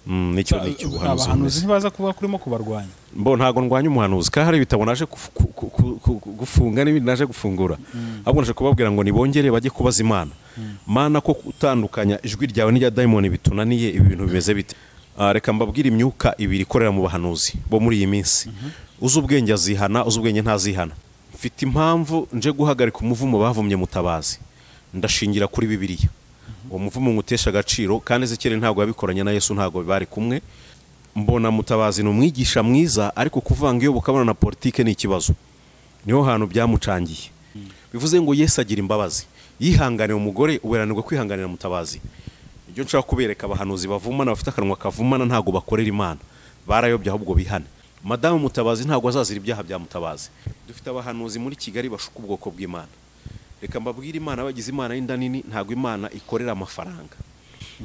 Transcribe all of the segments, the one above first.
nicyo ubuhanuzi abahanuzi ntibaza kuvuga kurimo kubarwanya mbo ntago ndwanya umuhanuzi kandi hari ibitabo naje gufunga n'ibindi naje gufungura ahubwo naje kubabwira ngo nibongere bajye kubaza Imana Mana ko utandukanya ijwi ryawe n'irya daimoni bitunaniye ibi bintu bimeze bite reka mbabwira imyuka ibiri ikorera mu bahanuzi bo muri iyi minsi uzi ubwenge azihana uzi ubwenge ntazihana mfite impamvu nje guhagarika umuvumo bavumye Mutabazi ndashingira kuri Bibiliya uwo muvumo ngutesha agaciro kandi Ezekiyeli ntago yabikoranye na Yesu ntago bari kumwe mbona Mutabazi no mwigisha mwiza ariko kuvanga iyo bukabona na politike ni ikibazo niho hantu byamucangiye bivuze ngo Yesu agira imbabazi yihanganiye umugore uberanirwa kwihanganira Mutabazi ibyo nshaka kubereka abahanuzi bavumana bafite akanwa kavumana ntago bakorera Imana barayobya ahubwo bihane Madamu Mutabazi ntago azazira ibyaha bya Mutabazi dufite abahanuzi muri Kigali bashuka ubwoko bw'Imana reka mbabwira Imana bagize Imana y'inda nini ntago Imana ikorera amafaranga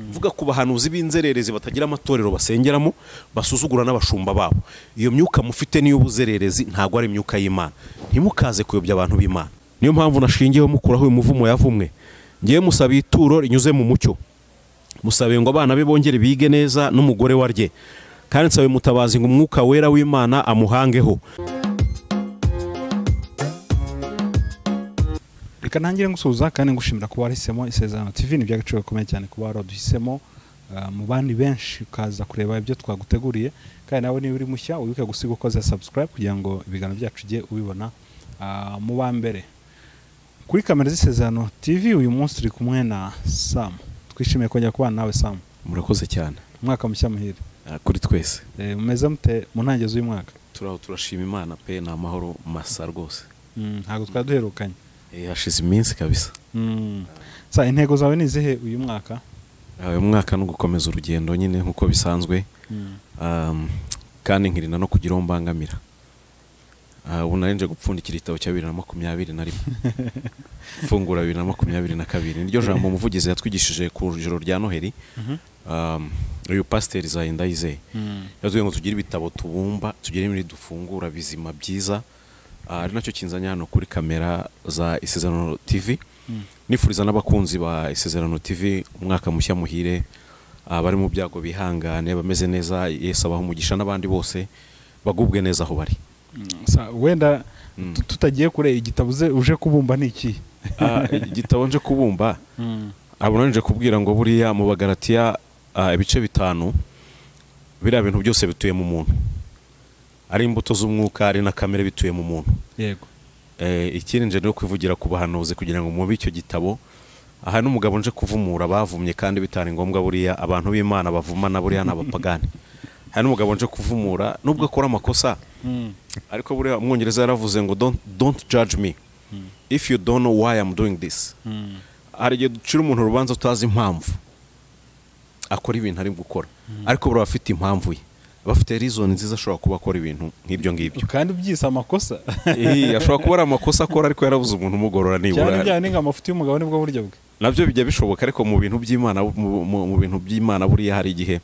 mvuga ku bahanuzi b'inzererezi batagira amatorero basengeramo basuzugura n'abashumba babo iyo myuka mufite niyo buzererezi ntago ari imyuka y'Imana ntimukaze kuyobya abantu b'Imana niyo mpamvu nashingiyeho mukuraho uyu muvumo yavumwe ngiye musaba ituro rinyuze mu mucyo musabe ngo abana be bongere bige neza n'umugore warye kandi nsabe Mutabazi ngo umwuka wera w'Imana amuhangeho reka ntangire ngusuhuza kandi ngushimira kuba wahisemo Isezerano TV ni by'agaciro gakomeye cyane kuba waraduhisemo mu bandi benshi ukaza kureba ibyo twaguteguriye kandi nawe niba uri mushya wibuke gusiga ukoze subscribe kugira ngo ibiganiro byacu ujye ubibona mu ba mbere kuri kamera z'Isezerano TV uyu munsi turi kumwe na Sam twishimiye kongera kubana nawe Sam murakoze cyane umwaka mushya muhire kuri twese mumeze mute mu ntangiriro z'uyu mwaka turashima Imana pe na amahoro masa rwose ntago twaduherukanye hashize iminsi kabisa sa intego zawe ni zihe uyu mwaka uyu mwaka no gukomeza urugendo nyine nkuko bisanzwe kandi nkirina no kugira umbangamira ubu narinje gupfundikira igitabo cya 2021 fungura 2022 niryo jambo umuvugizi yatwigishije ku joro rya Noheli uyu pasteur Zayindayize yavuze ngo tugire ibitabo tubumba tugire ibindi dufungura bizima byiza ari nacyo kinzanya hano kuri kamera za Isezerano TV nifuriza n'abakunzi ba Isezerano TV umwaka mushya muhire bari mu byago bihangane bameze neza Yesu abaho umugisha n'abandi bose bagubwe neza aho bari wenda tutagiye kure igitabo uje kubumba niki igitabo nje kubumba abona nje kubwira ngo buriya mu Bagalatiya ibice 5 biriya bintu byose bituye mu muntu ari imbuto z'umwuka ari na kamere bituye mu muntu yego ikindi nje no kwivugira ku bahanuzi kugira ngo mubi icyo gitabo aha n'umugabo nje kuvumura bavumye kandi bitari ngombwa buriya abantu b'Imana bavumana buriya n'abapagani hari n'umugabo nje kuvumura nubwo akora amakosa ariko buriya umwongereza yaravuze ngo don't judge me if you don't know why I'm doing this hari igihe ducira umuntu urubanza utazi impamvu akora ibintu ari gukora ariko buriya afite impamvu ye bafite reason nziza ashobora kuba akora ibintu nk'ibyo ngibyo kandi byisa amakosa ashobora kuba ari amakosa akora ariko yarabuze umuntu umugorora nibura cyane nga amafuti y'umugabo nibwo buryo bwe nabyo bijya bishoboka ariko mu bintu by'Imana buriya hari igihe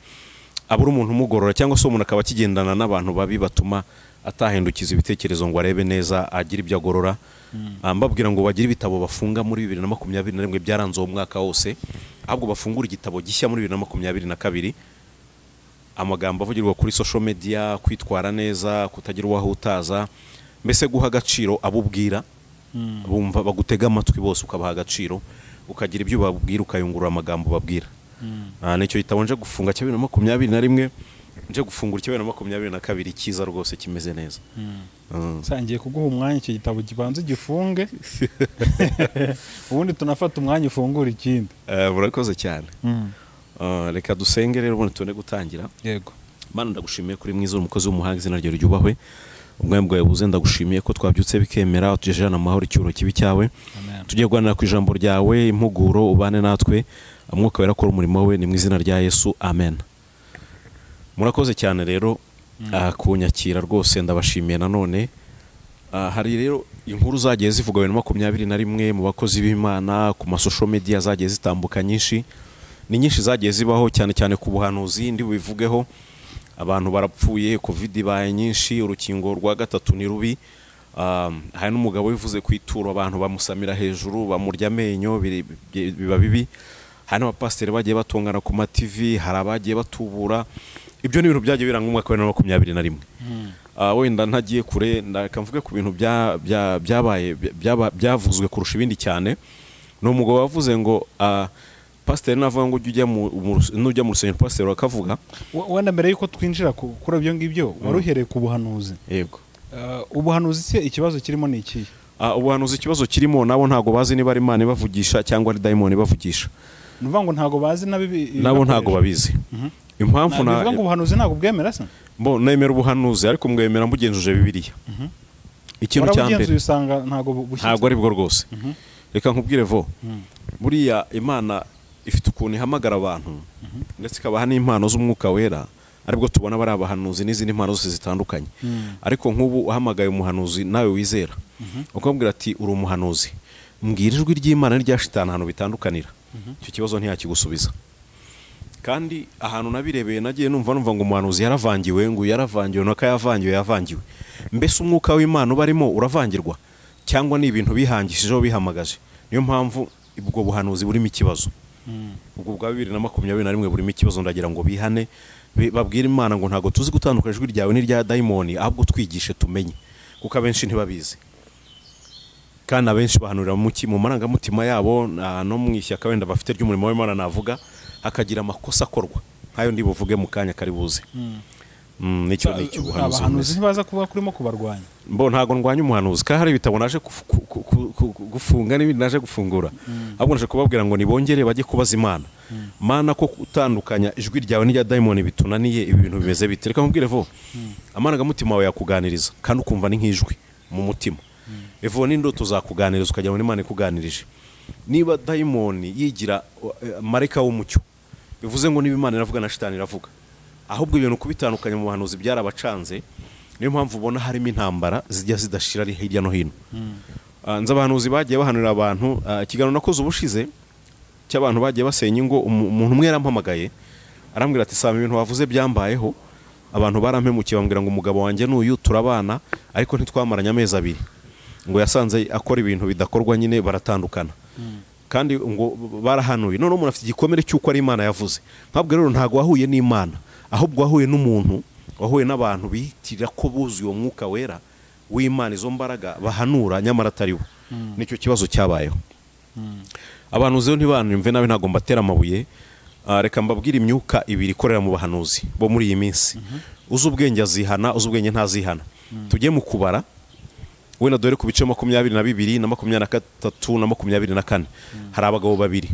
abura umuntu umugorora cyangwa se umuntu akaba kigendana n'abantu babi batuma atahindukiza ibitekerezo ngo arebe neza agira ibyo agorora mbabwira ngo bagire ibitabo bafunga muri 2021 byaranze uwo mwaka wose ahubwo bafungura igitabo gishya muri 2022 amagambo avugirwa kuri social media kwitwara neza kutagira uwahutaza mbese guha agaciro abubwira bumva bagutega amatwi bose ukabaha agaciro ukagira ibyo babwira ukayungurura amagambo babwira nicyo gitabo nje gufunga 2021 nje gufungura 2022 kiza rwose kimeze neza sangiye kuguha umwanya icyo gitabo kibanze gifunge ubundi tunafata umwanya ufungura ikindi murakoze cyane reka dusenge rero ubone tune gutangira yego Mana ndagushimiye kuri mwiza umukozi w'umuhanga izina ryo ryubahwe ubwami bwawe buze ndagushimiye ko twabyutse bikemera utujejana amahoro icyuro kibi cyawe tugiye guhanira ku ijambo ryawe impuguro ubane natwe umwuka wera akora umurimo we ni mu izina rya Yesu amen murakoze cyane rero kunyakira rwose ndabashimiye nanone hari rero inkuru zagiye zivuga 2021 mu bakozi b'Imana ku masosho media zagiye zitambuka nyinshi ni nyinshi zagiye zibaho cyane cyane ku buhanuzi ndi bivugeho abantu barapfuye covid baye nyinshi urukingo rwa gatatu ni rubi hari n'umugabo wivuze kwituro abantu bamusamira hejuru bamurya amenyo biba bibi hari n'abapasiteri bagiye batongana ku ma TV, hari abagiye batubura. Ibyo ni ibintu byagiye biranga umwaka wa 2021. Wenda ntagiye kure ndakamvuge ku bintu byabaye byavuzwe kurusha ibindi cyane. No umugabo wavuze ngo pasiteri navuga ngo ujya mu rusengero pasiteri akavuga wenda mbere yuko twinjira kuri ibyo ngibyo waruhereye ku buhanuzi. Yego. Ubuhanuzi se ikibazo kirimo ni iki? Ubuhanuzi ikibazo kirimo nabo ntago bazi niba ari Imana ibavugisha cyangwa ari dayimoni ibavugisha. Nuvuga ngo ntago bazi nabo ntago babizi. Impamvu navuga ngo ubuhanuzi ntago bwemera se? Nemera ubuhanuzi ariko mwemera mbugenzuje Bibiliya. Ikintu cya mbere usanga ntago ari bwo rwose. Reka nkubwire vo. Buriya Imana ifite ukuntu ihamagara abantu ndetse ikabaha n'impano z'umwuka wera, aribwo tubona bari abahanuzi n'izindi mpano zose zitandukanye. Ariko nk'ubu uhamagaye umuhanuzi nawe wizera ukambwira ati uri umuhanuzi, mbwira ijwi ry'Imana n'irya shitani ahantu bitandukanira, icyo kibazo ntiyakigusubiza. Kandi ahantu nabirebeye nagiye numva ngo umuhanuzi yaravangiwe, ngo yaravangiwe yavangiwe. Mbese umwuka w'Imana ubarimo uravangirwa cyangwa ni ibintu bihangishijeho bihamagaje? Niyo mpamvu ubwo buhanuzi burimo ikibazo. Ubwo bwa 2021 burimo ikibazo, ndagira ngo bihane babwira Imana ngo ntago tuzi gutandukanya ijwi ryawe n'irya dayimoni, ahubwo twigishe tumenye, kuko abenshi ntibabizi. Kandi abenshi bahanurira mu marangamutima yabo no mu ishyaka wenda bafite ry'umurimo w'Imana navuga, hakagira amakosa akorwa nkayo ndi buvuge mu kanya kari buze. Nicyo ubuhanuzi. Abahanuzi ntibaza kuba kurimo kubarwanya. Ntago ndwanya umuhanuzi, kandi hari ibitabo naje gufunga n'ibindi naje gufungura. Ahubwo naje kubabwira ngo nibongere bajye kubaza Imana. Mana ko gutandukanya ijwi ryawe n'irya dayimoni bitunaniye, ibi bintu bimeze bite? Reka nkubwire vo, amarangamutima wawe yakuganiriza kandi ukumva ni nk'ijwi mu mutima. Evo n'indoto zakuganiriza ukajya ngo Imana ikuganirije. Niba dayimoni yigira marayika w'umucyo, bivuze ngo niba Imana iravuga na shitani iravuga. Ahubwo ibintu kubitandukanya mu buhanuzi byarabacanze. Niyo mpamvu ubona harimo intambara zijya zidashira ari hirya no hino. Nza abahanuzi bagiye bahanurira abantu, ikiganiro nakoze ubushize cy'abantu bagiye basenya ingo. Umuntu umwe yarampamagaye arambwira ati saba ibintu wavuze byambayeho, abantu barampemukiye bambwira ngo umugabo wanjye n'uyu turabana ariko ntitwamaranye amezi 2, ngo yasanze akora ibintu bidakorwa nyine baratandukana. Kandi ngo barahanuye, none umuntu afite igikomere cy'uko ari Imana yavuze. Nkabwo rero ntago wahuye n'Imana, ahubwo wahuye n'umuntu, wahuye n'abantu bitirira ko buzuye uwo mwuka wera w'Imana, izo mbaraga bahanura nyamara atari bo. Nicyo kibazo cyabayeho. Abantu zero ntibanumve nawe ntago mbatera amabuye. Reka mbabwira imyuka ibiri ikorera mu bahanuzi bo muri iyi minsi. Uzi ubwenge azihana, uzi ubwenge ntazihana. Tujye mu kubara wenda dore ku bice 22 na 23 na 24. Hari abagabo babiri.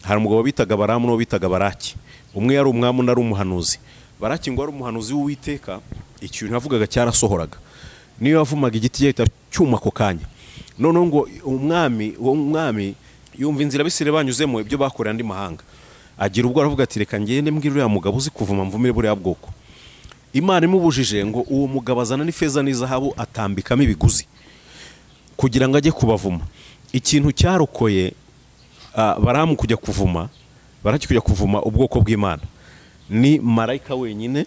Hari umugabo bitaga Baramu no bitaga Baraki. Umwe yari umwami nari umuhanuzi. Baraki ngo ari umuhanuzi w'Uwiteka, ikintu yavugaga cyarasohoraga. Niyo yavumaga igiti yahita cyuma ko kanya. None ngo umwami yumva inzira bisire banyuzemo ibyo bakorera andi mahanga. Agira ubwo aravuga ati reka ngende mbwira uriya mugabo uzi kuvuma mvumire buriya bwoko. Imana imubujije ngo uwo mugabo azana n'ifeza n'izahabu atambikamo ibiguzi kugira ngo ajye kubavuma. Ikintu cyarokoye Baramu kujya kuvuma, Baraki kujya kuvuma ubwoko bw'Imana, ni marayika wenyine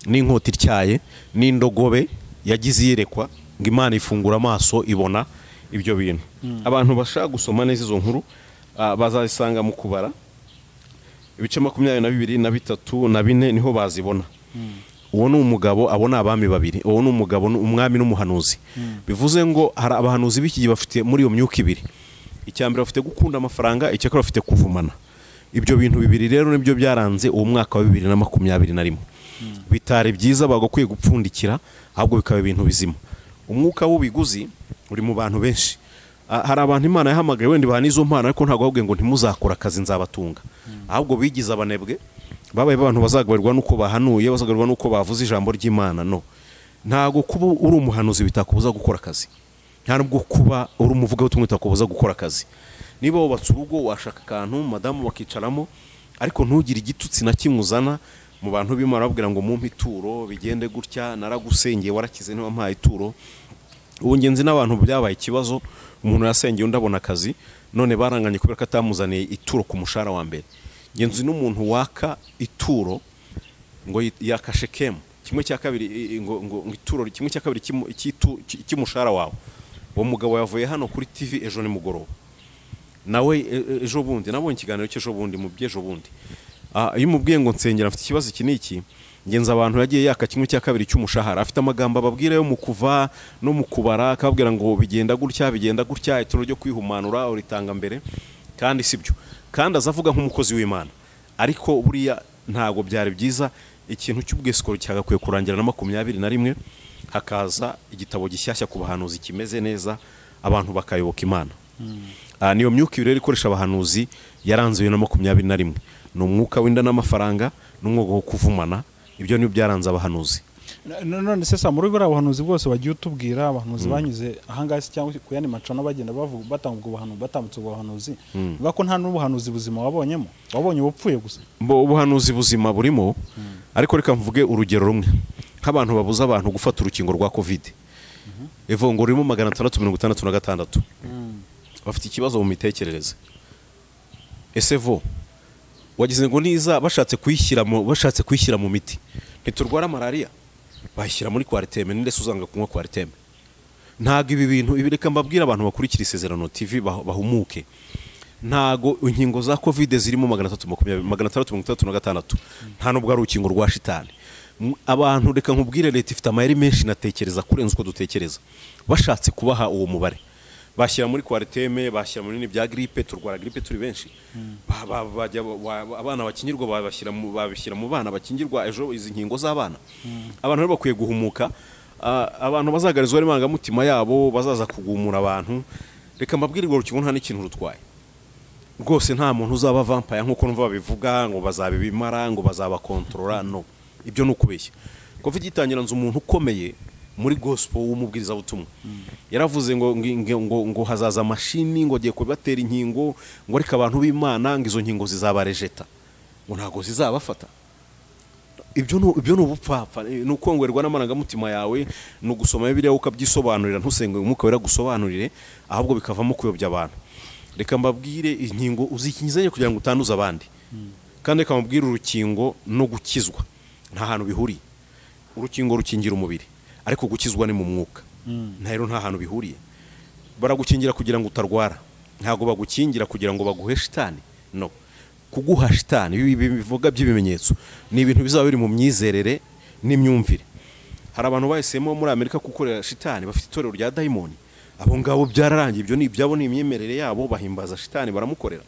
n'inkota ityaye n'indogobe yagize yerekwa ngo Imana ifungura amaso ibona ibyo bintu. Abantu bashaka gusoma neza izo nkuru bazazisanga mu kubara ibice 22 na 23 na 4 niho bazibona. Uwo ni umugabo, abona abami babiri. Uwo ni umugabo, umwami n'umuhanuzi. Bivuze ngo hari abahanuzi b'iki bafite muri iyo myuka ibiri. Icyambere bafite gukunda amafaranga, icyakora bafite kuvumana. Ibyo bintu bibiri rero nibyo byaranze uwo mwaka wa 2021. Bitari byiza bagakwiye gupfundikira, ahubwo bikaba ibintu bizima. Umwuka w'ubiguzi uri mu bantu benshi. Hari abantu Imana yahamagaye wenda bahanizo mpano, ariko ntago ahubwo ngo ntimuzakora akazi nzabatunga. Ahubwo bigize abanebwe, babaye abantu bazagaburirwa nuko bahanuye, bazagaburirwa nuko bavuze ijambo ry'Imana. No, ntago kuba uri umuhanuzi bitakubuza gukora akazi. Nta nubwo kuba uri umuvuga ubutumwa bitakubuza gukora akazi. Niba wubatse urugo washaka akantu madamu bakicaramo, ariko ntugire igitutsi na kimuzana mu bantu b'Imana babwira ngo mumpe ituro bigende gutya, naragusengeye warakize niba mpaye ituro. Ubu ngenzi n'abantu byabaye ikibazo, umuntu yasengeye undi abona akazi, none baranganye kubera ko atamuzaniye ituro ku mushara wa mbere. Ngenzi n'umuntu waka ituro ngo yakashe kemu kimwe cya kabiri, ngo ituro kimwe cya kabiri cy'umushara wawe. Uwo mugabo yavuye hano kuri TV ejo ni mugoroba nawe ejo bundi nabonye ikiganiro cy'ejo bundi mu byejo bundi iyo umubwiye ngo nsengera afite ikibazo iki niki ngenza abantu yagiye yaka kimwe cya kabiri cy'umushahara afite amagambo ababwira yo mu kuva no mu kubara akabwira ngo bigenda gutya ituro ryo kwihumanura uritanga mbere kandi sibyo kandi azavuga nk'umukozi w'Imana ariko buriya ntago byari byiza ikintu cy'ubwesikoro cyagakwiye kurangira na 21 hakaza igitabo gishyashya ku bahanuzi kimeze neza abantu bakayoboka Imana. Niyo myuka rero ikoresha abahanuzi yaranze na 21 no mwuka w'inda n'amafaranga n'umwuga wo kuvumana ibyo ni byaranze abahanuzi. None sesa muri bura abahanuzi bwose bagiye utubwira abahanuzi banyuze ahangasi cyangwa kuyani macano bagenda bavuga batanga ubuhanuzi batambutse ubuhanuzi bako nta n'ubuhanuzi buzima wabonye ubupfuye gusa ubuhanuzi buzima burimo ariko reka mvuge urugero rumwe nk'abantu babuza abantu gufata urukingo rwa covid evo ngo rurimo 666 bafite ikibazo mu mitekerereze esevo wagize ngo niza bashatse kuyishyira mu miti ntiturwara malaria bashyira muri kwariteme ndetse uzanga kunywa kwariteme ntago ibi bintu ibireka mbabwira abantu bakurikira ISEZERANO TV bahumuke ntago inkingo za covid zirimo 666 nta nubwo ari urukingo rwa shitani abantu reka nkubwire leta ifite amayeri menshi natekereza kurenza uko dutekereza bashatse kubaha uwo mubare bashyira muri kwariteme bashyira muri bya grippe turwara grippe turi benshi abana bakingirwa babishyira mu bana bakingirwa ejo izi nkingo z'abana abantu rero bakwiye guhumuka abantu bazagarizwa n'imanga mutima yabo bazaza kugumura abantu reka mbabwire ngo urukingo nta n'ikintu rutwaye rwose nta muntu uzaba vampire nkuko numva babivuga ngo bazabibimara ngo bazabakontrola no ibyo nukubeshya covid gitangira nzu umuntu ukomeye muri gospel w'umubwiriza butumwa yaravuze ngo hazaza mashini ngo giye kubatera inkingo ngo reka abantu b'Imana ngo izo nkingo zizabarejeta ngo ntago zizabafata ibyo no ubupfapfa nuko ngwerwa n'amaranga mutima yawe no gusoma Bibiliya ukabyisobanurira ntusenge umwuka wera gusobanurire ahubwo bikavamo kuyobya abantu reka mbabwire inkingo uzikinyizanye kugira ngo utanduza abandi kandi reka mbabwire urukingo no gukizwa nta hantu bihuriye urukingo rukingira umubiri ariko gukizwa ni mu mwuka nta hantu bihuriye baragukingira kugira ngo utarwara ntago bagukingira kugira ngo baguhe shitani no kuguha shitani bivuga by'ibimenyetso ni ibintu bizaba biri mu myizerere n'imyumvire hari abantu bahisemo muri Amerika gukorera shitani bafite itorero rya daimoni abo ngabo byararangiye ibyo ni ibyabo ni imyemerere yabo bahimbaza shitani baramukorera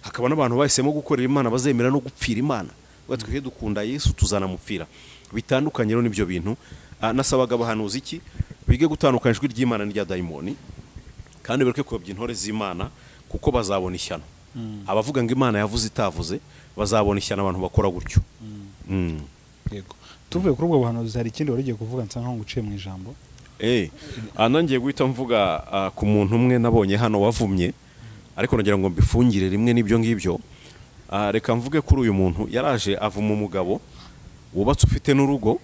hakaba n'abantu bahisemo gukorera Imana bazemera no gupfira Imana batwihe dukunda Yesu tuzanamupfira bitandukanye rero nibyo bintu nasabaga abahanuzi iki bige gutandukanya ijwi ry'Imana n'irya daimoni kandi bereke ko by'intore z'Imana kuko bazabona ishyano abavuga ngo Imana yavuze itavuze bazabona ishyano abantu bakora gutyo yego tuvuye kuri ubwo buhanuzi hari ikindi wari ugiye kuvuga nsa nkaho nguciye mu ijambo nangiye guhita mvuga ku muntu umwe nabonye hano wavumye ariko nagira ngo mbifungire rimwe n'ibyo ngibyo reka mvuge kuri uyu muntu yaraje avuma umugabo wubatse ufite n'urugo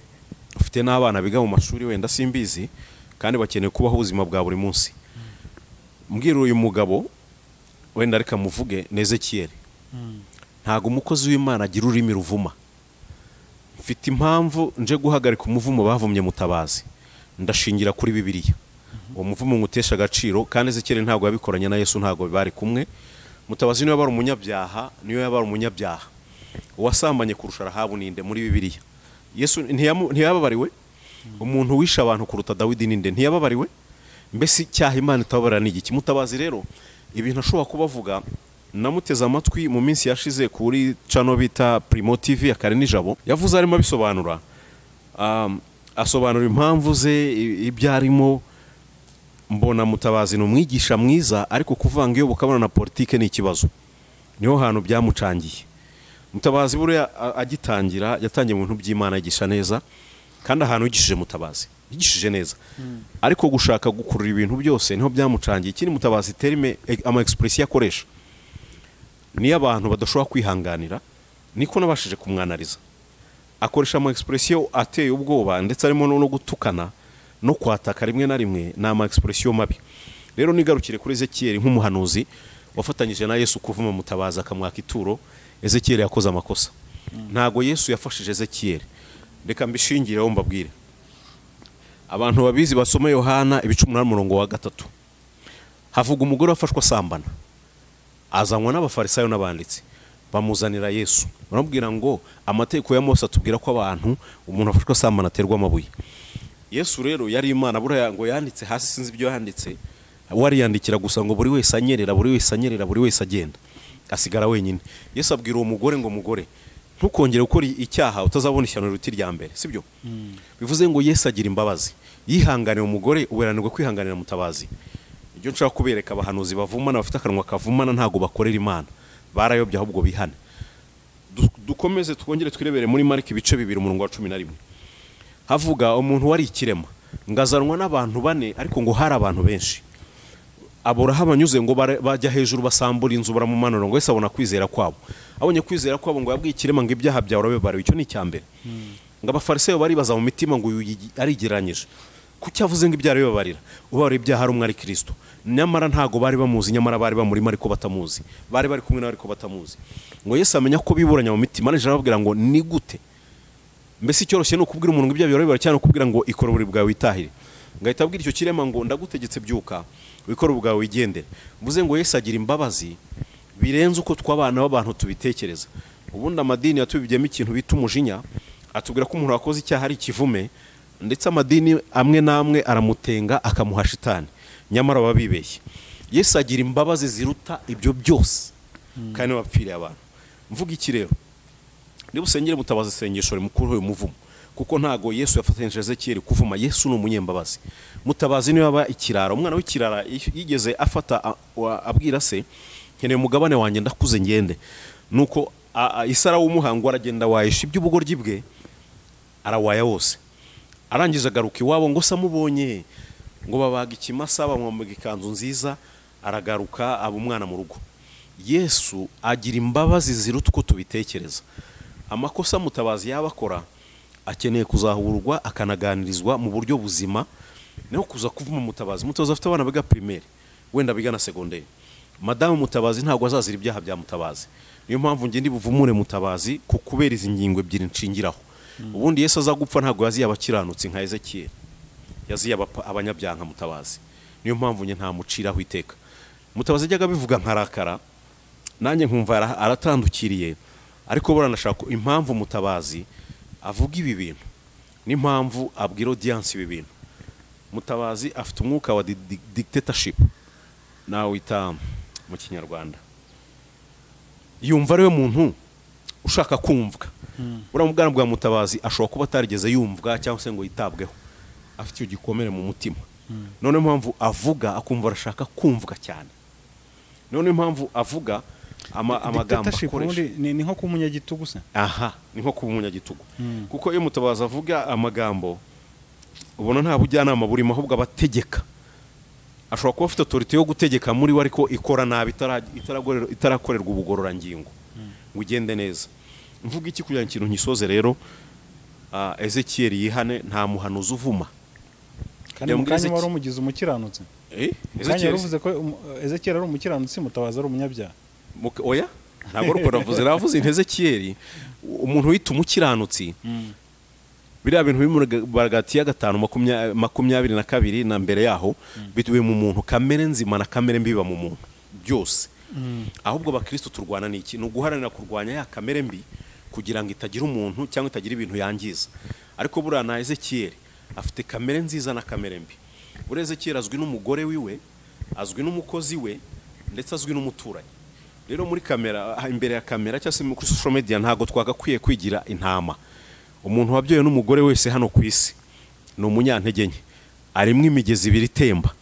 ufite n'abana biga mu mashuri wenda simbizi kandi bakeneye kubaho ubuzima bwa buri munsi mbwira uyu mugabo wenda reka muvuge Ezekiyeli ntago umukozi w'Imana agira ururimi ruvuma mfite impamvu nje guhagarika umuvumo bavumye Mutabazi ndashingira kuri Bibiliya uwo muvumo ngutesha agaciro kandi Ezekiyeli ntago yabikoranye na Yesu ntago bari kumwe Mutabazi niyo yabara umunyabyaha niyo yabara umunyabyaha uwasambanye kurusha Rahabu ninde muri Bibiliya Yesu ntiyababariwe umuntu wisha abantu kuruta Dawidi ninde ntiyababariwe mbese cyaha Imana itabara ni iki Mutabazi rero ibintu ashobora kubavuga namuteze amatwi mu minsi yashize kuri channel bita Primo TV akari nijabo yavuze arimo bisobanura asobanura impamvu ze ibyarimo mbona Mutabazi no mwigisha mwiza ariko kuvanga iyo bukabana na politike ni ikibazo niho hantu byamucangiye Mutabazi buriya agitangira yatangiye mu bintu by'Imana yigisha neza kandi ahantu yigishije Mutabazi yigishije neza ariko gushaka gukurura ibintu byose niho byamucangiye ikindi Mutabazi terime ama expression yakoresha ni abantu badashobora kwihanganira niko nabashije kumwanariza akoresha ama expression ateye ubwoba ndetse arimo no gutukana no kwataka rimwe na rimwe na ama expression mabi rero nigarukire kuri Ezekiyeli nk'umuhanuzi wafatanyije na Yesu kuvuma Mutabazi akamwaka ituro Ezekiyeli yakoze amakosa ntago Yesu yafashije Ezekiyeli reka mbishingireho mbabwire abantu babizi basoma Yohana 18:3 havuga umugore wafashwa sambana azanywa n'abafarisayo n'abanditsi bamuzanira Yesu baramubwira ngo amategeko ya Mose atubwira ko abantu umuntu afashwe asambana aterwa amabuye. Yesu rero yari Imana buraya ngo yanditse hasi sinzi ibyo yanditse wari yandikira gusa ngo buri wese anyerera buri wese agenda asigara wenyine. Yesu abwira uwo mugore ngo mugore ntukongere gukora icyaha utazabona ishyano ruti rya mbere sibyo. Bivuze ngo Yesu agira imbabazi yihanganira umugore uberanirwa kwihanganira Mutabazi. Ibyo nshaka kubereka abahanuzi bavumana bafite akanwa kavumana ntago bakorera Imana barayobya ahubwo bihane. Dukomeze twongere twirebere muri Mariko ibice 2 umurongo wa 11 havuga umuntu wari ikirema ngazanwa n'abantu bane ariko ngo hari abantu benshi aburaho abanyuze ngo bajya hejuru basambura inzu baramumanura ngo Yesu abona kwizera kwabo. Abonye kwizera kwabo ngo yabwiye ikirema ngo ibyaha byawe urabibariwe. Icyo ni icyambere. Ngo abafarisayo bari baza mu mitima ngo arigeranyije kuki avuze ngo ibyaha bibabarira ubara ibyaha ari umwe ari Kristo. Nyamara ntago bari bamuzi nyamara bari bamurimo ariko batamuzi bari kumwe nawe ariko batamuzi. Ngo Yesu amenya ko biburanya mu mitima nje arababwira ngo ni gute mbese icyoroshye no kubwira umuntu ngo ibyaha birabibara cyane kubwira ngo ikora buri bwawe witahire. Ngahita abwira icyo kirema ngo ndagutegetse byuka wikora ubwawe wigendere. Mvuze ngo Yesu agira imbabazi birenze uko twabana b'abantu tubitekereza. Ubundi amadini yatubibyemo ikintu bita umujinya atubwira ko umuntu wakoze icyaha ari ikivume ndetse amadini amwe namwe aramutenga akamuha shitani nyamara babibeshye. Yesu agira imbabazi ziruta ibyo byose kandi wapfiriye abantu. Mvuga iki rero niba usengere Mutabazi sengesho mukuru uyu muvumo kuko ntago Yesu yafatanyije Ezekiel kuvuma. Yesu ni umunyembabazi. Mutabazi niwe aba ikirara umwana w'ikirara yigeze afata abwira se nkeneye umugabane wanjye ndakuze ngende nuko Isara w'umuhango aragenda wayisha iby'ubugoryi bwe arawaya wose arangije agaruka iwabo ngo samubonye ngo babaga ikimasa bamwambika ikanzu nziza aragaruka aba umwana mu rugo. Yesu agira imbabazi ziruta uko tubitekereza. Amakosa Mutabazi yabakora akeneye kuzahurwa akanaganirizwa mu buryo buzima niho kuza kuvuma Mutabazi. Mutabazi afite abana biga primaire wenda biga na secondaire. Madame Mutabazi ntago azazira ibyaha bya Mutabazi. Niyo mpamvu nge ndi buvumure Mutabazi ku kubera izi ngingo ebyiri nshingiraho. Ubundi Yesu azagupfa ntago yaziye abakiranutsi nka Ezekiel yaziye abanyabyanka Mutabazi. Niyo mpamvu nge nta muciraho iteka. Mutabazi ajyaga bivuga nkarakara nanjye nkumva aratandukiriye ariko buranashaka impamvu Mutabazi avuga ibi bintu n'impamvu abwira audience ibi bintu. Mutabazi afite umwuka wa dictatorship nawe wita mu Kinyarwanda. Yumva ariwe muntu ushaka kumvwa. Uramubwira bwa Mutabazi ashobora kuba atarigeze yumvwa cyangwa se ngo yitabweho afite icyo gikomere mu mutima. None mpamvu avuga akumva arashaka kumvwa cyane. None mpamvu avuga amagambo akoresha ni nko kumunyagitugu se. Aha ni nko kumunyagitugu kuko iyo Mutabazi avuga amagambo ubona nta bujyanama burimo ahubwo abategeka. Ashobora kuba afite autorité yo gutegeka muri we ariko ikora nabi itarakorerwa ubugororangingo ngo ugende neza. Mvuga iki kugira ikintu nkisoze rero Ezekiel yihane nta muhanuzi uvuma. Kandi mukanya wari umugize umukiranutse. Ezekiel yavuze ko Ezekiel ari umukiranutse Mutabazi ari umunyabyaha. Oya ntabwo ruko ravuze Ezekiel umuntu wita umukiranutsi. Biriya bintu bimuragati ya 5:22 na mbere yaho bituwe mu muntu kamere nzima na kamere mbi ba mu muntu byose. Ahubwo abakristo turwana n'iki no guharanira kurwanya ya kamere mbi kugira ngo itagira umuntu cyangwa itagira ibintu yangiza. Ariko buriya na Ezekiel afite kamere nziza na kamere mbi. Buriya Ezekiel azwi n'umugore wiwe azwi n'umukozi we ndetse azwi n'umuturanyi. Rero muri kamera imbere ya kamera cyangwa se muri social media ntago twagakwiye kwigira intama. Umuntu wabyoye n'umugore wese hano ku isi ni umunyantege nke. Arimo imigezi ibiri temba.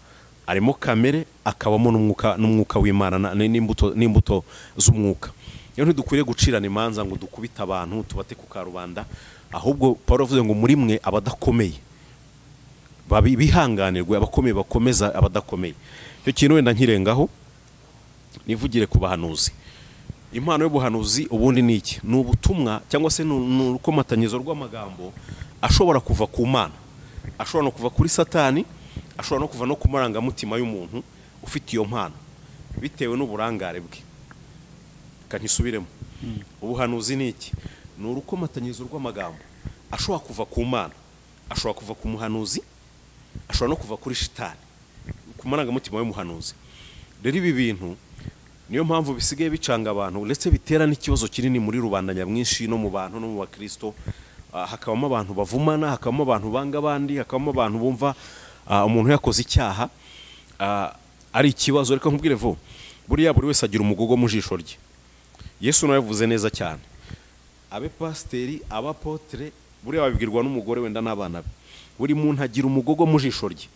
Arimo kamere akabamo n'umwuka w'Imana n'imbuto z'umwuka. Iyo ntidukwiriye gucirana imanza ngo dukubita abantu tubate ku karubanda ahubwo Paulo avuze ngo muri mwe abadakomeye bihanganirwe abakomeye bakomeza abadakomeye. Cyo kintu wenda nkirengaho nivugire ku bahanuzi. Impano y'ubuhanuzi ubundi ni iki? Ni ubutumwa cyangwa se n'urukomatanyizo rw'amagambo ashobora kuva ku Mana, ashobora no kuva kuri Satani, ashobora no kuva no ku marangamutima y'umuntu ufite iyo mpano bitewe n'uburangare bwe. Kanisubiremo. Ubuhanuzi ni iki? Ni urukomatanyizo rw'amagambo ashobora kuva ku Mana, ashobora kuva ku muhanuzi, ashobora no kuva kuri Shitani ku marangamutima y'umuhanuzi. Rero ibi bintu niyo mpamvu bisigaye bicanga abantu ndetse bitera n'ikibazo kinini muri rubanda nyamwinshi no mu bantu no mu bakristo. Hakabamo abantu bavumana, hakabamo abantu banga abandi, hakabamo abantu bumva umuntu yakoze icyaha ari ikibazo. Reka nkubwire vo, buriya buri wese agira umugogo mu jisho rye. Yesu nawe yavuze neza cyane, abe pasiteri, abapotre, buriya babibwirwa n'umugore wenda n'abana be. Buri muntu agira umugogo mu jisho rye.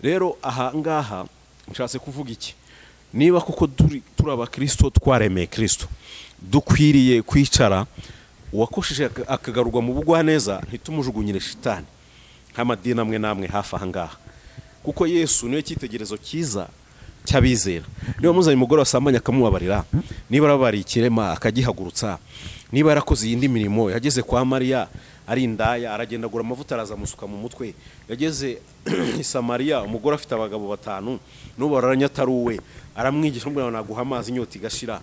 Rero aha ngaha nshatse kuvuga iki? Niba kuko turi abakristo, twaremeye Kristo, dukwiriye kwicara uwakosheje akagarurwa mu bugwaneza, ntitumujugunyire shitani nk'amadini amwe namwe hafi aha ngaha, kuko Yesu niwe cyitegerezo cyiza cy'abizera. Niba muzanye umugore wasambanya akamubabarira, niba arabariye ikirema akagihagurutsa, niba yarakoze iyindi mirimo, yageze kwa Mariya ari indaya aragenda agura amavuta araza musuka mu mutwe, yageze i Samariya umugore afite abagabo 5 n'ubu aranyataruwe, aramwigisha ngo naguha amazi inyota igashira.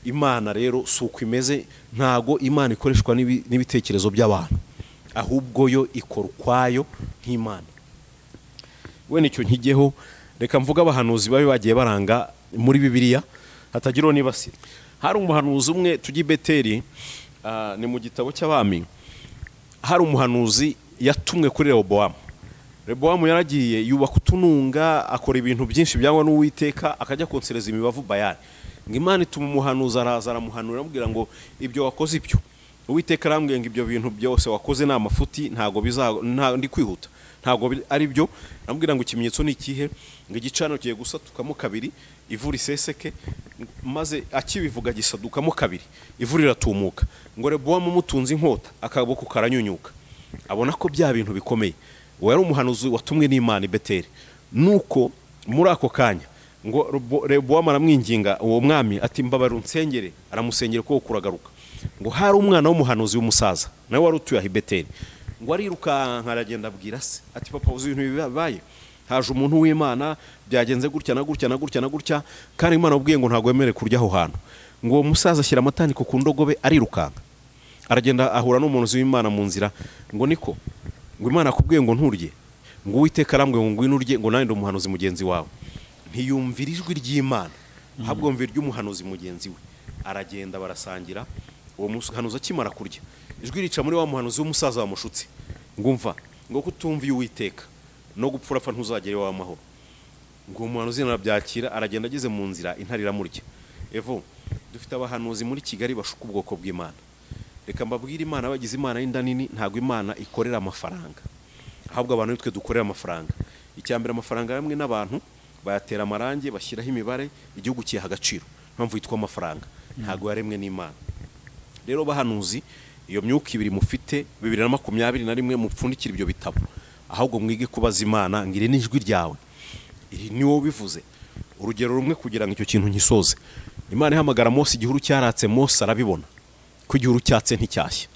Imana rero suko imeze, ntago Imana ikoreshwa n'ibitekerezo by'abantu, ahubwo yo ikora kwayo nk'Imana. We nicyo nkigeho. Reka mvuga abahanuzi babe bagiye baranga muri Bibiliya hatagiro nibasira. Hari umuhanuzi umwe tugi Beteli, ni mu gitabo cy'abami. Hari umuhanuzi yatumwe kuri Rehobowamu yaragiye yubaka utununga, akora ibintu byinshi byangwa n'Uwiteka, akajya konsereza imibavu Bayali. Ngo Imana ituma umuhanuzi araza aramuhanura amubwira ngo ibyo wakoze ibyo. Uwiteka arambwiye ngo ibyo bintu byose wakoze na amafuti, ntago ndi kwihuta, ntago ari byo. Arambwira ngo ikimenyetso ni ikihe? Ngo igicano kiye gusatukamo kabiri, ivura iseseke, maze akibivuga gisadukamo kabiri, ivura iratumuka. Ngo Rehobowamu mutunze inkota, akaboko karanyunyuka, abona ko bya bintu bikomeye. We yari umuhanuzi watumwe n'Imana i Beteli. Nuko muri ako kanya ngo Rehobowamu aramwinginga uwo mwami ati mbabara unsengere, aramusengera ko kuragaruka. Ngo hari umwana w'umuhanuzi w'umusaza nawe wari utuye i Beteli, ngo ariruka aragenda abwira se ati papa uzi ibintu bibaye, haje umuntu w'Imana, byagenze gutya na gutya na gutya na gutya, kandi Imana ubwiye ngo ntago yemere kurya aho hantu. Ngo uwo musaza ashyira amataniko ku ndogobe arirukanka, aragenda ahura n'umuntu w'Imana mu nzira. Ngo niko ngo Imana akubwiye ngo nturye? Ngo Uwiteka arambwiye ngo ngwino urye, ngo nandi umuhanuzi mugenzi wawe. Ntiyumvira ijwi ry'Imana, ahubwo yumvira ry'umuhanuzi mugenzi we. Aragenda barasangira. Uwo muhanuzi akimara kurya, ijwi rica muri wa muhanuzi w'umusaza wamushutse, ngo mva, ngo kutumviye Uwiteka no gupfura apfa ntuzagere wa mahoro. Ngo umuhanuzi narabyakira, aragenda ageze mu nzira intare iramurya. Evo, dufite abahanuzi muri Kigali bashuka ubwoko bw'Imana. Reka mbabwire, Imana bagize Imana y'inda nini, ntago Imana ikorera amafaranga, ahubwo abantu nitwe dukorera amafaranga. Icyambere amafaranga yamwe n'abantu bayatera amarange, bashyiraho imibare, igihugu kiyaha agaciro, mpamvu yitwa amafaranga, ntago yaremwe n'Imana. Rero bahanuzi, iyo myuka ibiri mufite 2021 mupfundikira ibyo bitabo, ahubwo mwige kubaza Imana ngire n'ijwi ryawe, iri ni wowe bivuze. Urugero rumwe kugira ngo icyo kintu nkisoze. Imana ihamagara Mose, igihuru cyaratse, Mose arabibona ko igihuru cyatse nticyashye.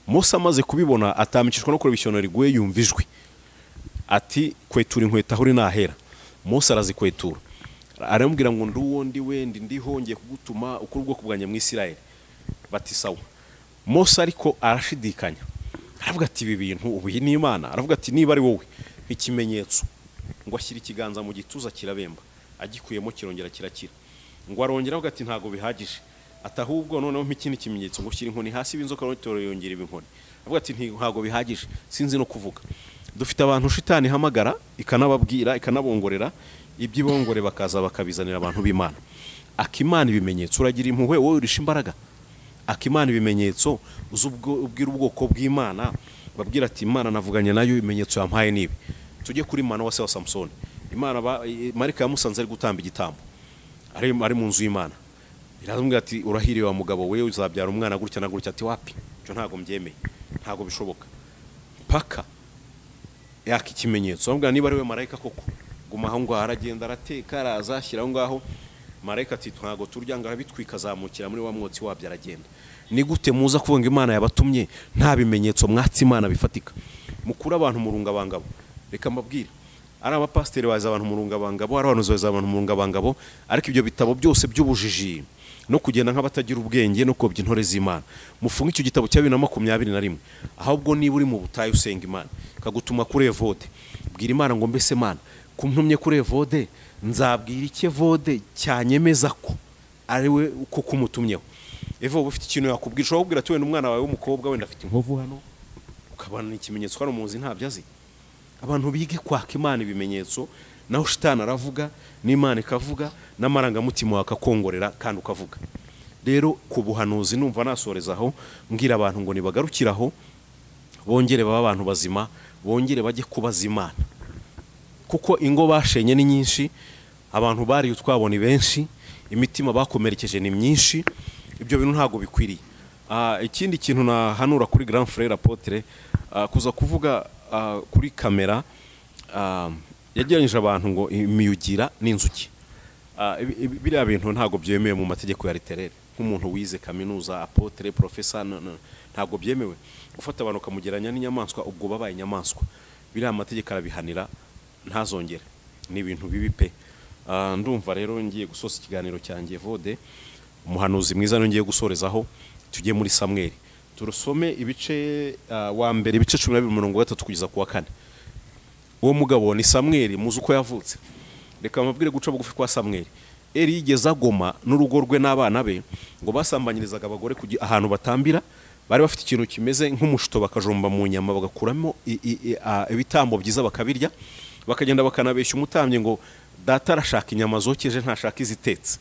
Mose amaze kubibona atamikishwa no kureba ishyano riguye, yumva ijwi ati kwetura inkweto aho uri nahera. Mose arazikwetura, aramubwira ngo nduwo ndi wendi ndiho ngiye kugutuma ukuri ubwoko bwanjye mu Isirayeli. Bati sawa. Mose ariko arashidikanya, aravuga ati ibi bintu ubu ni Imana? Aravuga ati niba ari wowe nk'ikimenyetso. Ngo ashyira ikiganza mu gituza kirabemba, agikuyemo kirongera kirakira. Ngo arongera avuga ati ntago bihagije, atahubwo noneho mpikini kimenyetso ngo shyira inkoni hasi binzoka no yongera ibinkoni. Avuga ati ntago bihagije, sinzi no kuvuga. Dufite abantu shitani hamagara ikanababwira ikanabongorera, ibyibongore bakaza bakabizanira abantu b'Imana. Akimana ibimenyetso uragira impuhwe, wowe urisha imbaraga. Akimana ibimenyetso ubwira ubwoko bw'Imana, babwira ati Imana navuganye nayo, ibimenyetso yampaye nibi. Tujye kuri Imana wase wa Samson. Imana marika yamusanze ari gutamba igitambo, ari mu nzu y'Imana. Irazumwe ati urahiriye wa mugabo, wewe uzabyara umwana gutya na gutya. Ati wapi, cyo ntago mbyemeye, ntago bishoboka. Paka yaka ikimenyetso, bamubwira niba ari we marayika koko, guma aho ngo aragenda arateka araza ashyiraho ngaho. Marayika ati ntago turya ngo arabitwika azamukira muri wa mwotsi wabyo aragenda. Ni gute muza kuvuga Imana yabatumye nta bimenyetso mwatsi Imana bifatika? Mukura abantu murungabangabo. Reka mbabwire, ari abapasiteri baza abantu murungabangabo, ari abantu baza abantu murungabangabo, ariko ibyo bitabo byose by'ubujiji no kugenda nk'abatagira ubwenge no kobya intore z'Imana, mufunga icyo gitabo cya 2021. Ahubwo niba uri mu butayu usenga Imana, kagutuma kuri Evode, bwira Imana ngo mbese Imana kuntumye kuri Evode, nzabwira iki Evode cyanyemeza ko ari we uko kumutumyeho. Eva uba ufite ikintu yakubwira, ushobora kubwira ati wenda umwana wawe w'umukobwa wenda afite inkovu hano, ukabana n'ikimenyetso hano muzi ntabyo azi. Abantu bige kwaka Imana ibimenyetso, naho shitani aravuga n'Imana ikavuga n'amarangamutima wakakongorera kandi ukavuga. Rero ku buhanuzi numva nasorezaho mbwira abantu ngo nibagarukiraho, bongere baba abantu bazima, bongere bajye kubaza Imana, kuko ingo bashenye ni nyinshi, abantu bari utwabona benshi, imitima bakomerekeje ni myinshi. Ibyo bintu ntago bikwiriye. Ikindi kintu nahanura kuri Grand Frère Apotre, kuza kuvuga kuri kamera, yageranyije abantu ngo imiyugira n'inzuki. Biriya bintu ntago byemewe mu mategeko ya literere. Nk'umuntu wize kaminuza, Apotre, professor, ntago byemewe gufata abantu kamugeranya n'inyamaswa, ubwo babaye inyamaswa. Biriya amategeko arabihanira, ntazongere. Ni ibintu bibi pe. Ndumva rero ngiye gusoza ikiganiro cyanjye Vode, umuhanuzi mwiza ngiye gusorezaho. Tugiye muri Samweli, turusome ibice wa mbere, ibice 12:3 kugeza ku wa 4. Uwo mugabo ni Samweli, muzi uko yavutse. Reka mabwire guca bugufi kwa Samweli. Eli yigeze agoma n'urugo rwe n'abana be ngo basambanyirizaga abagore ahantu batambira. Bari bafite ikintu kimeze nk'umushito, bakajomba mu nyama bagakuramo ibitambo byiza bakabirya, bakagenda bakanabeshya umutambye ngo data arashaka inyama zokeje ntashaka izitetse.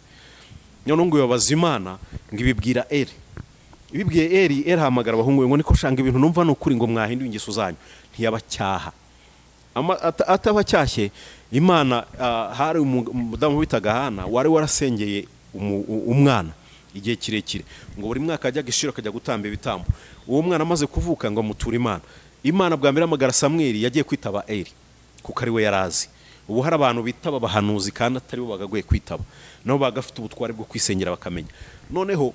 None ngo yabaza Imana ngo ibibwira Eli. Ibibwiye Eli hamagara abahungu ngo niko shanga ibintu numva no kuri ngo mwahinduye ingeso zanyu. Ntiyabacyaha. Atabacyashye Imana, hari umudamu witaga Hana wari warasengeye umwana igihe kirekire, ngo buri mwaka ajya gishira akajya gutamba ibitambo. Uwo mwana amaze kuvuka ngo amutura Imana bwa mbere amagara Samweli yagiye kwitaba Eli kuko ari we yarazi. Ubu hari abantu bitaba abahanuzi kandi atari bo bagagoye kwitaba, nabo bagafite ubutware bwo kwisengera bakamenya. Noneho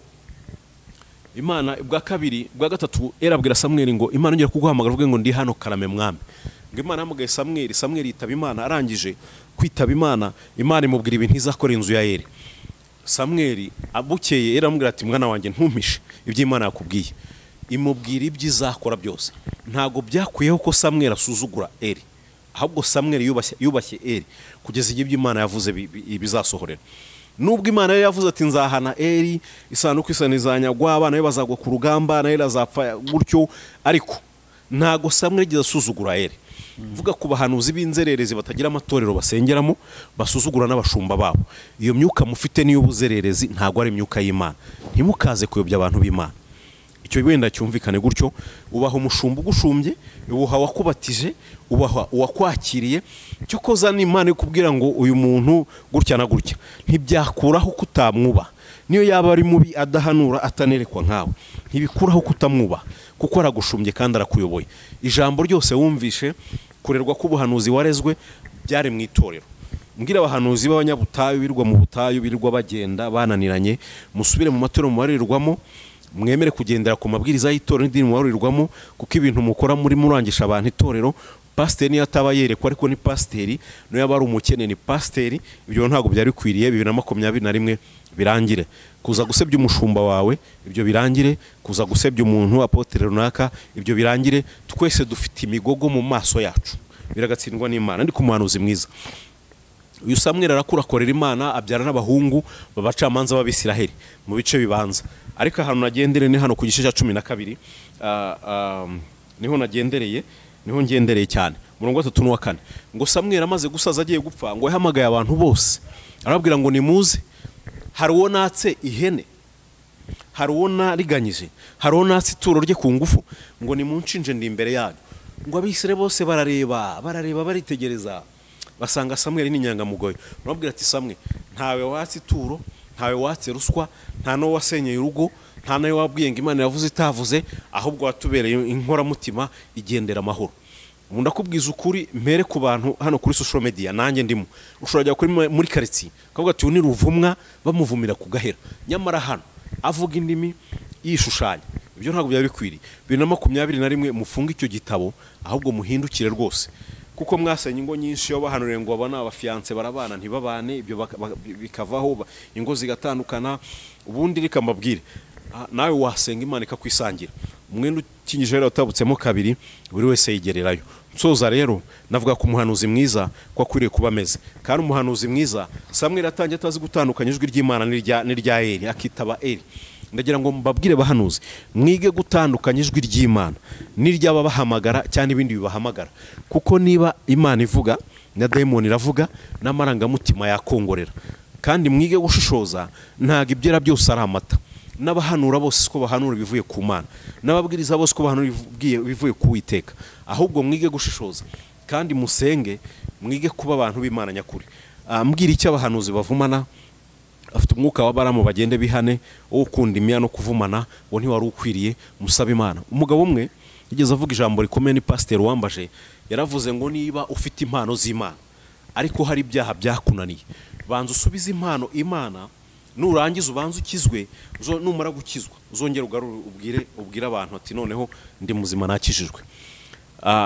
Imana bwa kabiri bwa gatatu erabwira Samweli ngo Imana ngiye kuguhamagara uvuge ngo ndi hano karame mwami. Ngo Imana yamugaye Samweli yitaba Imana. Arangije kwitaba Imana, Imana imubwira ibintu izakora inzu ya Eli. Samweli abukeye eramubwira ati mwana wanjye ntumpishe ibyo Imana yakubwiye. Imubwira ibyo izakora byose. Ntago byakuyeho ko Samweli asuzugura Eli, ahubwo Samweli yubashye Eli kugeza igihe Imana yavuze bizasohorera. Nubwo Imana yavuze ati nzahana Eli, isanuko isanizanyagwa, abana be bazagwa ku rugamba, na Eli azapfa gutyo, ariko ntago Samweli yigeze asuzugura Eli. Vuga ku bahanuzi b'inzererezi batagira amatorero basengeramo, basuzugura n'abashumba babo. Iyo myuka mufite niyo ubuzererezi, ntago ari imyuka y'Imana. Ntimukaze kuyobya abantu b'Imana. Icyo wenda cyumvikane gutyo. Ubaha umushumba ugushumbye, ubaha wakubatije, ubaha uwakwakiriye. Cyo koza n'Imana ikubwira ngo uyu muntu gutya na gutya, ntibyakuraho kutamwuba. Niyo yaba ari mubi adahanura atanerekwa nkawe, ntibikuraho kutamwuba, kuko aragushumbye kandi arakuyoboye. Ijambo ryose wumvishe, kurerwa k'ubuhanuzi warezwe byare mu itorero. Mbwira abahanuzi b'abanyabutayu birirwa mu butayu, birirwa bagenda bananiranye, musubire mu matorero mubarirwamo, mwemere kugendera ku mabwiriza y'itorero n'idini mubarirwamo, kuko ibintu mukora muri murangisha abantu itorero. Pasiteri niyo ataba yerekwa ariko ni pasiteri, no yaba ari umukene ni pasiteri. Ibyo ntabwo byari bikwiriye. 2021 birangire. Kuza gusebya umushumba wawe, ibyo birangire. Kuza gusebya umuntu apotere runaka, ibyo birangire. Twese dufite imigogo mu maso yacu, biragatsindwa n'Imana. Ndi ku muhanuzi mwiza. Uyu Samweli arakurakorera Imana, abyara n'abahungu babacamanza b'Abisiraheli mu bice bibanza. Ariko ahantu nagendere ni hano ku gice cya 12, niho nagendereye, niho ngendereye cyane. Murongo 3 n'uwa 4 ngo Samweli amaze gusaza agiye gupfa, ngo yahamagaye abantu bose arababwira ngo nimuze, hari uwo natse ihene, hari uwo nariganyije, hari uwo natse ituro rye ku ngufu, ngo nimunshinje ndi imbere yanyu. Ngo Abisirayeli bose barareba baritegereza, basanga Samweli ni nyangamugoyo. Barabwira ati Samweli, ntawe watse ituro, ntawe watse ruswa, nta no wasenyeye urugo, nta nayo wabwiye ngo Imana yavuze itavuze, ahubwo watubereye inkoramutima igendera amahoro. Ndakubwiza ukuri, mpere ku bantu hano kuri social media, nanjye ndimo. Ushobora kuri muri quartier kavuga ati ni ruvumwa, bamuvumira ku gahera. Nyamara hano avuga indimi yishushanya. Ibyo ntabwo byari bikwiriye. 2021 mufunga icyo gitabo, ahubwo muhindukire rwose, kuko mwasenye ingo nyinshi yo bahanuriye ngo abana abafiance barabana ntibabane, ibyo bikavaho, ingo zigatandukana. Ubundi reka mbabwire, nawe wasenga Imana ikakwisangira. Umwenda kinjije rero tabutsemo kabiri buri wese yigererayo. Nsoza rero navuga ku muhanuzi mwiza ko akwiriye kuba ameze, kandi umuhanuzi mwiza Samweli atangiye atazi gutandukanya ijwi ry'Imana n'irya Eli, akitaba Eli. Ndagira ngo mbabwire bahanuzi mwige gutandukanya ijwi ry'Imana n'iry'ababahamagara cyane ibindi bibahamagara, kuko niba Imana ivuga na demoni iravuga n'amarangamutima yakongorera, kandi mwige gushishoza ntago ibyera byose ari amata, n'abahanura bose ko bahanura bivuye ku Mana, n'ababwiriza bose ko bahanura bivuye ku Uwiteka, ahubwo mwige gushishoza kandi musenge, mwige kuba abantu b'Imana nyakuri. Mbwira icyo abahanuzi bavumana afite umwuka wa Baramu bagende bihane, wo ukunda imiya no kuvumana wo ntiwari ukwiriye, musaba Imana. Umugabo umwe yigeze avuga ijambo rikomeye, ni pasteur wambaje, yaravuze ngo niba ufite impano z'Imana ariko hari ibyaha byakunaniye, banza usubize impano Imana, nurangiza ubanza ukizwe, numara gukizwa uzongera ubwire abantu ati noneho ndi muzima nakijijwe.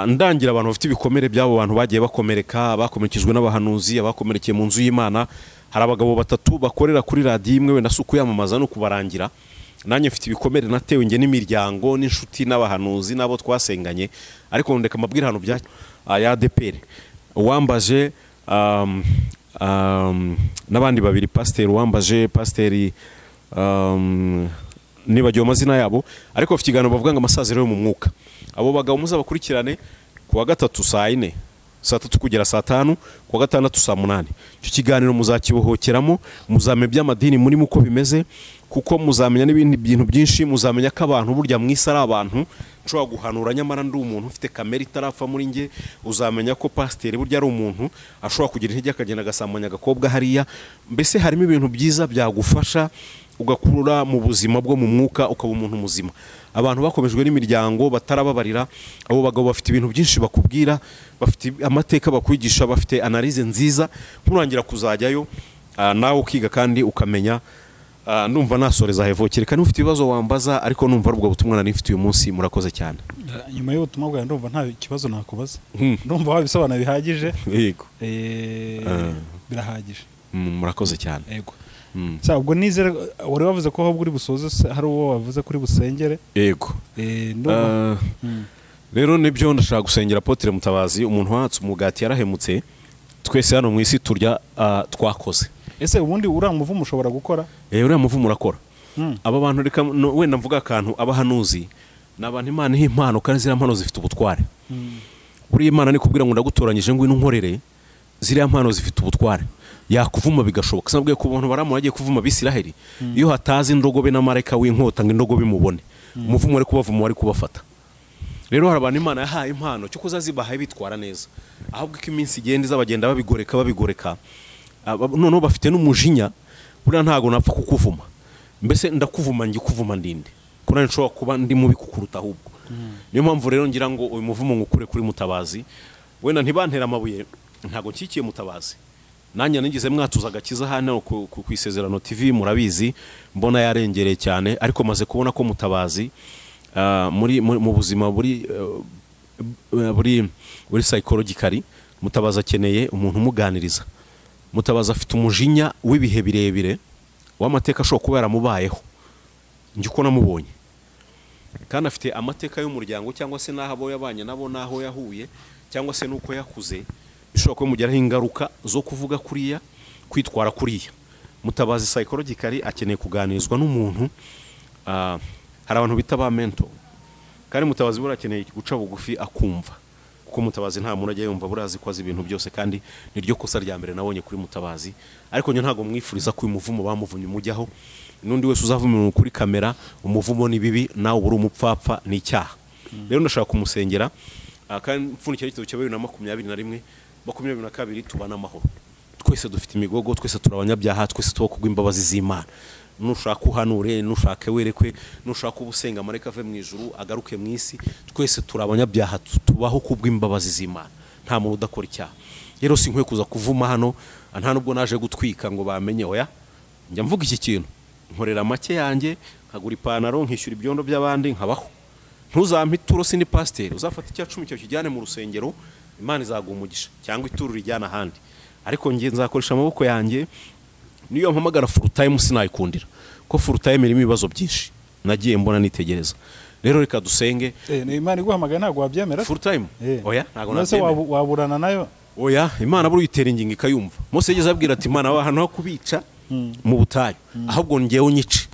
Ndangira abantu bafite ibikomere byabo, bantu bagiye bakomereka, bakomerekejwe n'abahanuzi, abakomerekeye mu nzu y'Imana. Hari abagabo batatu bakorera kuri radio imwe, we nasuku yamamaza no kubarangira. Nanye mfite ibikomere natewe nge n'imiryango n'inshuti n'abahanuzi nabo twasenganye, ariko ndeka mabwira hano bya ya ADPR wambaje n'abandi babiri, pasteur wambaje, pasteur nibagiwe amazina yabo, ariko bafite ikiganiro bavuga ngo amasaziro yo mu mwuka. Abo bagabo muzabakurikirane kuwa gatatu saa 4, saa 3 kugera saa 5, kuwa gatandatu saa 8. Icyo kiganiro muzakibohokeramo, muzame by'amadini muri muko bimeze, kuko muzamenya n'ibindi bintu byinshi. Muzamenya ko abantu burya mwisa ari abantu nshobora guhanura nyamara ndi umuntu ufite kamera itarapfa muri nge. Uzamenya ko pasteur burya ari umuntu ashobora kugira intege akagenda agasambanya agakobwa hariya. Mbese harimo ibintu byiza byagufasha ugakurura mu buzima bwo mu mwuka, ukaba umuntu muzima. Abantu bakomejwe n'imiryango batarababarira, abo bagabo bafite ibintu byinshi bakubwira, bafite amateka bakwigisha, bafite analyse nziza. Nkurangira kuzajyayo nawe ukiga kandi ukamenya. Ndumva nasoreza hevokere, kandi ufite ibibazo wambaza, ariko numva ari ubwo butumwa nari mfite uyu munsi. Murakoze cyane. Nyuma y'ubutumwa bwawe ndumva nta kibazo nakubaza, ndumva wabisobanura bihagije. Yego, birahagije. Murakoze cyane. Yego. Ubwo nizere wari wavuze ko ahubwo uri busoze, hari uwo wavuze kuri busengere. Yego. Rero nibyo ndashaka gusengera Apotre Mutabazi, umuntu watse umugati yarahemutse. Twese hano mu isi turya twakoze. Ese ubundi uriya muvumo ushobora gukora? Uriya muvumo urakora. Aba bantu reka wenda mvuga akantu, abahanuzi n'abantu Imana impano, kandi ziriya mpano zifite ubutware. Buri Imana ni kubwira ngo ndagutoranyije ngo inkorere, ziriya mpano zifite ubutware. Yakuvuma bigashoboka. Sanabwiye ku bantu baramu yagiye kuvuma Bisiraheli, iyo hatazi indogobe na marayika w'inkota ngo indogobe mubone, umuvumo ari kubavuma wari kubafata. Rero hari abantu Imana yahaye impano cyo kuzazibahaye bitwara neza, ahubwo ko iminsi igenda izabagenda babigoreka. Noneho bafite n'umujinya, buriya ntago napfa kukuvuma. Mbese ndakuvuma ngi kuvuma ndinde, kuna nshobora kuba ndi mubi kukuruta ahubwo. Niyo mpamvu rero ngira ngo uyu muvumo ngukure kuri Mutabazi. Wenda ntibantera amabuye, ntago nkikiye Mutabazi. Nanya nigize mwatuza agakiza hano ku ISEZERANO TV, murabizi mbona yarengereye cyane, ariko maze kubona ko Mutabazi mu buzima buri psychologically, Mutabazi akeneye umuntu umuganiriza. Mutabazi afite umujinya w'ibihe birebire w'amateka ashobora kuba yaramubayeho, njye uko namubonye, kandi afite amateka y'umuryango, cyangwa se n'aho abo yabanye nabo, n'aho yahuye, cyangwa se n'uko yakuze, bishobora kumugiraho ingaruka zo kuvuga kuriya, kwitwara kuriya. Mutabazi psychologically akeneye kuganirizwa n'umuntu. Hari abantu bita ba mentor, kandi Mutabazi burakeneye guca bugufi akumva, kuko Mutabazi nta muntu ajya yumva burazi kwaza ibintu byose, kandi niryo kosa rya mbere nabonye kuri Mutabazi. Ariko nyo ntago mwifuriza ko umuvumo bamuvumye mujyaho. Nundi wese uzavumira kuri kamera umuvumo ni bibi, nawe uburi umupfapfa ni icyaha. Rero ndashaka kumusengera, kandi mfunikira igitabo cya 2021 22 tubana amahoro. Twese dufite imigogo, twese turabanyabyaha, twese tubakugwa imbabazi z'Imana. Nushaka uhanure, nushaka werekwe, nushaka ubusenga mareka ave mu ijuru agaruke mu isi, twese turabanyabyaha, tubaho kubwa imbabazi z'Imana. Nta muntu udakora icyaha. Rero sinkwe kuza kuvuma hano, nta nubwo naje gutwika ngo bamenye. Oya, njya mvuga iki kintu, nkorera make yanjye, nkagura ipantaro, nkishyura ibyondo by'abandi, nkabaho. Ntuzampe ituro, sindi pasteur uzafata icya 10 cyo kijyane mu rusengero, Imana izaguha umugisha, cyangwa ituro rijyana ahandi. Ariko ngiye nzakoresha amaboko yanjye. Niyo mpamagara full time sinayikundira, ko full time irimo ibibazo byinshi nagiye mbona nitegereza. rero reka dusenge. Imana iguhamagaye ntabwo wabyemera full time oya ntabwo nabyemera waburana nayo oya Imana buri yitera ingingo ikayumva. Mose yigeze abwira ati Imana ahantu ho kubica mu butayu ahubwo ngewe unyice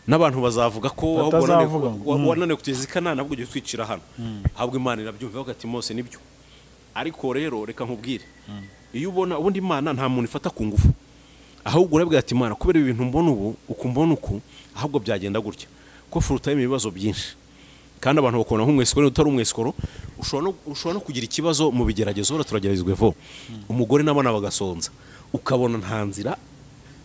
n'abantu bazavuga ko ahubwo wanane kuteza ikanana ahubwo ugiye twicira hano ahubwo Imana irabyumva ati Mose nibyo. Ariko rero reka nkubwire iyo ubona ubundi Imana nta muntu ifata ku ngufu ahubwo urabwira ati Imana kubera ibintu mbona ubu ukumbona uku ahubwo byagenda gutya ko full time ibibazo byinshi kandi abantu bakona nk'umwesikoro utari umwesikoro ushobora no kugira ikibazo mu bigeragezo turageragezwe vo umugore nabona bagasonza ukabona nta nzira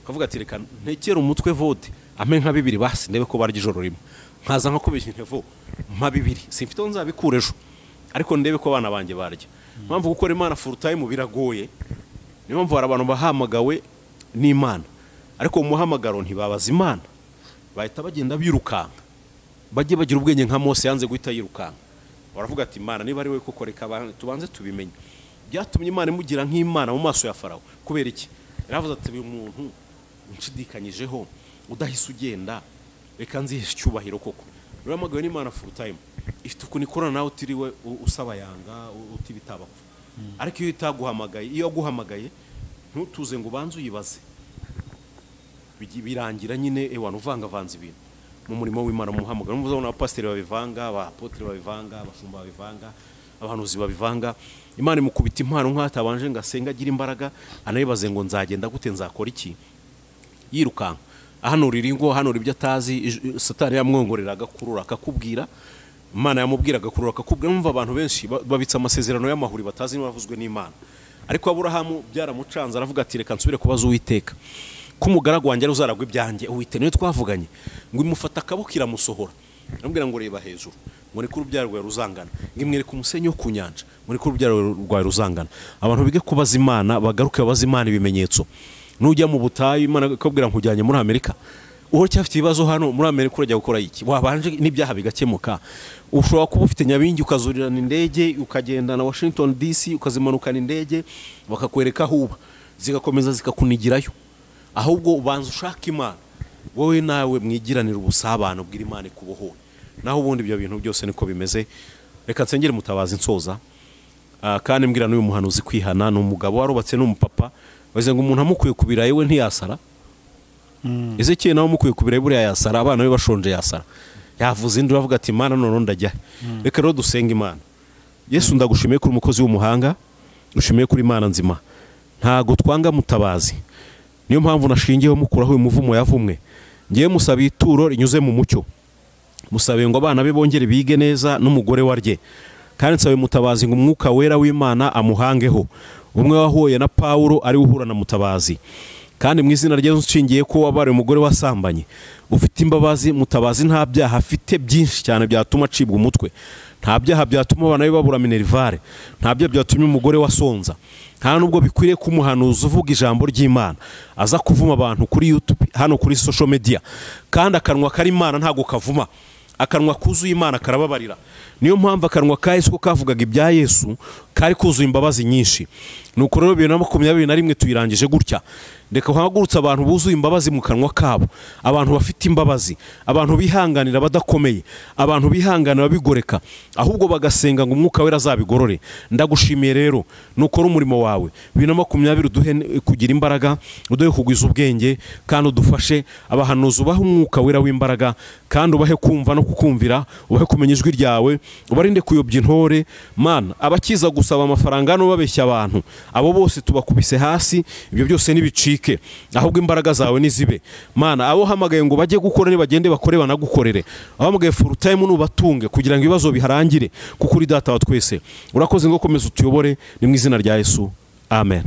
kavuga ati reka ntekera umutwe vode ame nka 2 basi ndebe ko barya ijoro rimwe nkaza nka kubeshya ntevo mpa 2 simfite nzabikura ejo ariko ndebe ko abana banjye barya mpamvu gukora Imana full time biragoye niyo mpamvu hari abantu bahamagawe n'Imana ariko mu muhamagaro ntibabaza Imana bahita bagenda birukanka bajye bagira ubwenge nka Mose yanze guhita yirukanka baravuga ati Imana niba ari we koko reka tubanze tubimenye. Byatumye Imana imugira nk'Imana mu maso ya Farawo kubera iki yaravuze ati uyu muntu unshidikanyijeho udahise ugenda reka nzihe cyubahiro koko. Rero amagawe n'Imana full time ifite ukuntu ikorana nawe utiriwe usaba yanga utibitabapfa ariko iyo itaguhamagaye iyo aguhamagaye ntutuze ngo ubanze uyibaze birangira nyine ewana uvanga vanze ibintu mu murimo w'Imana mu muhamagaro. Muzabona abapasiteri babivanga abapotre babivanga abashumba babivanga abahanuzi babivanga. Imana imukubita impano nk'atabanje ngasenga agira imbaraga anayibaze ngo nzagenda gute nzakora iki yirukanka ahanurira ingo ahanura ibyo atazi Satani yamwongoreraga kurura akakubwira Imana yamubwiraga kurura akakubwira. Numva abantu benshi babitsa amasezerano y'amahuri batazi n'abavuzwe n'Imana ariko Aburahamu byaramucanze aravuga ati reka nsubire kubaza Uwiteka ko umugaragu wanjye uzaragwa ibyanjye Uwiteka niyo twavuganye ngo imufata akaboko iramusohora arambwira ngo reba hejuru ngo ni kuri urubyaro rwawe ruzangana ngimwereka umusenyi wo ku nyanja ngo ni kuri urubyaro rwawe ruzangana. Abantu bige kubaza Imana bagaruke babaza Imana ibimenyetso. Nujya mu butayu Imana ikabwira nkujyanye muri Amerika uho cyafite ibibazo hano muri Amerika urajya gukora iki wabanje n'ibyaha bigakemuka. Ushobora kuba ufite nyabingi ukazurirana indege ukagenda na Washington DC ukazimanukana indege bakakwereka aho uba zigakomeza zikakunigirayo ahubwo ubanza ushaka Imana wowe nawe mwigiranira ubusabano bwira Imana kubohoye naho ubundi ibyo bintu byose niko bimeze. Reka nsengere Mutabazi nsoza kandi mbwira n'uyu muhanuzi kwihana n'umugabo warubatse n'umupapa baze ngo umuntu amukuye kubiraye we ntiyasara Ezekiel nawe amukuye kubiraye buri yasara abana be bashonje yasara yavuze indi bavuga ati Imana none ndajya. Reka rero dusenga Imana. Yesu ndagushimiye kuri umukozi w'umuhanga ushimiye kuri Imana nzima ntago twanga Mutabazi niyo mpamvu nashingiyeho mukuraho uyu muvumo yavumwe ngiye musaba ituro rinyuze mu mucyo musabe ngo abana be bongere bige neza n'umugore warye kandi nsabe Mutabazi ngo umwuka wera w'Imana amuhangeho umwe wahuye na Paulo ari uhura na Mutabazi kandi mu izina rye nshingiye ko wabare umugore wasambanye ufite imbabazi Mutabazi nta byaha afite byinshi cyane byatuma acibwa umutwe nta byaha byatuma abana be babura minerivare nta byaha byatumye umugore wasonza nta nubwo bikwiriye ko umuhanuzi uvuga ijambo ry'Imana aza kuvuma abantu kuri YouTube hano kuri social media kandi akanwa kari Imana ntago kavuma akanwa kuzuye Imana karababarira. Niyo mpamvu akanwa ka Yesu kavugaga ibya Yesu kari kuzuye imbabazi nyinshi. Nuko rero 2021 tuyirangije gutya ndeka hagurutsa abantu buzuye imbabazi mu kanwa kabo abantu bafite imbabazi abantu bihanganira badakomeye abantu bihanganira bigoreka ahubwo bagasenga ngo umwuka wera azabigorore. Ndagushimiye rero nukora umurimo wawe 2020 duhe kugira imbaraga uduhe kugwiza ubwenge kandi udufashe abahanuzi ubahe umwuka wera w'imbaraga kandi ubahe kumva no kukumvira ubahe kumenya ijwi ryawe ubarinde kuyobya intore Mana abakiza gusaba amafaranga no babeshya abantu abo bose tubakubise hasi ibyo byose nibicike ahubwo imbaraga zawe nizibe Mana abo hamagaye ngo bajye gukora ni bagende bakore banagukorere ahamagaye full time nubatunge kugira ngo ibibazo biharangire kuko uri data wa twese urakoze ngo komeza utuyobore ni mu izina rya Yesu amen.